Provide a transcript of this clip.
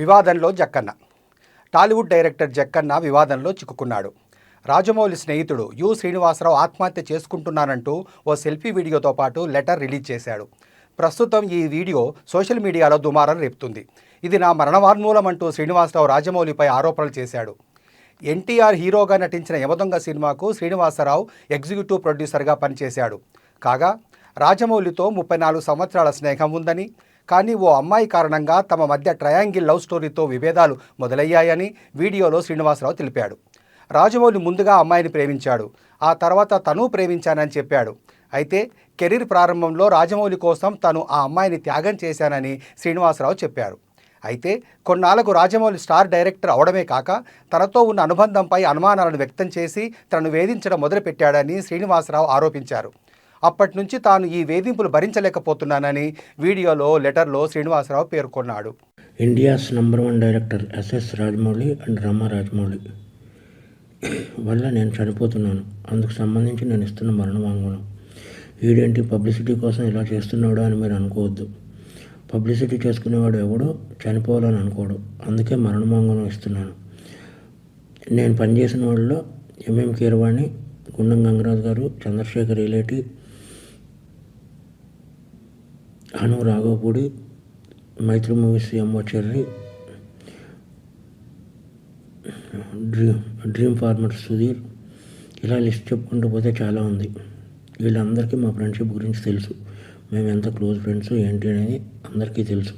వివాదంలో జక్కన్న. టాలీవుడ్ డైరెక్టర్ జక్కన్న వివాదంలో చిక్కుకున్నాడు. రాజమౌళి స్నేహితుడు శ్రీనివాసరావు ఆత్మహత్య చేసుకుంటున్నానంటూ ఓ సెల్ఫీ వీడియోతో పాటు లెటర్ రిలీజ్ చేశాడు. ప్రస్తుతం ఈ వీడియో సోషల్ మీడియాలో దుమారం రేపుతుంది. ఇది నా మరణవాన్మూలం అంటూ శ్రీనివాసరావు రాజమౌళిపై ఆరోపణలు చేశాడు. ఎన్టీఆర్ హీరోగా నటించిన యమదొంగ సినిమాకు శ్రీనివాసరావు ఎగ్జిక్యూటివ్ ప్రొడ్యూసర్గా పనిచేశాడు. కాగా రాజమౌళితో 34 సంవత్సరాల స్నేహం ఉందని, కానీ ఓ అమ్మాయి కారణంగా తమ మధ్య ట్రయాంగిల్ లవ్ స్టోరీతో విభేదాలు మొదలయ్యాయని వీడియోలో శ్రీనివాసరావు తెలిపాడు. రాజమౌళి ముందుగా అమ్మాయిని ప్రేమించాడు, ఆ తర్వాత తను ప్రేమించానని చెప్పాడు. అయితే కెరీర్ ప్రారంభంలో రాజమౌళి కోసం తను ఆ అమ్మాయిని త్యాగం చేశానని శ్రీనివాసరావు చెప్పారు. అయితే కొన్నాళ్లకు రాజమౌళి స్టార్ డైరెక్టర్ అవడమే కాక తనతో ఉన్న అనుబంధంపై అనుమానాలను వ్యక్తం చేసి తనను వేధించడం మొదలుపెట్టాడని శ్రీనివాసరావు ఆరోపించారు. అప్పటి నుంచి తాను ఈ వేధింపులు భరించలేకపోతున్నానని వీడియోలో లెటర్లో శ్రీనివాసరావు పేర్కొన్నాడు. India's number 1 director S S Rajamouli and Rama Rajamouli వల్ల నేను చనిపోతున్నాను. అందుకు సంబంధించి నేను ఇస్తున్న మరణ వాంగ్మూలం. వీడేంటి పబ్లిసిటీ కోసం ఇలా చేస్తున్నాడు అని మీరు అనుకోవద్దు. పబ్లిసిటీ చేసుకునేవాడు ఎవడో చనిపోవాలని అనుకోడు. అందుకే మరణ వాంగ్మూలం ఇస్తున్నాను. నేను పనిచేసిన వాళ్ళలో ఎంఎం కీరవాణి, గుండం గంగరాజు గారు, చంద్రశేఖర్ రిలేటి, అను రాఘవపూడి, మైత్రి మూవీస్ ఎంఓ చెర్రి, డ్రీమ్ ఫార్మర్ సుధీర్, ఇలా లిస్ట్ చెప్పుకుంటూ పోతే చాలా ఉంది. వీళ్ళందరికీ మా ఫ్రెండ్షిప్ గురించి తెలుసు. మేము ఎంత క్లోజ్ ఫ్రెండ్స్ ఏంటి అనేది అందరికీ తెలుసు.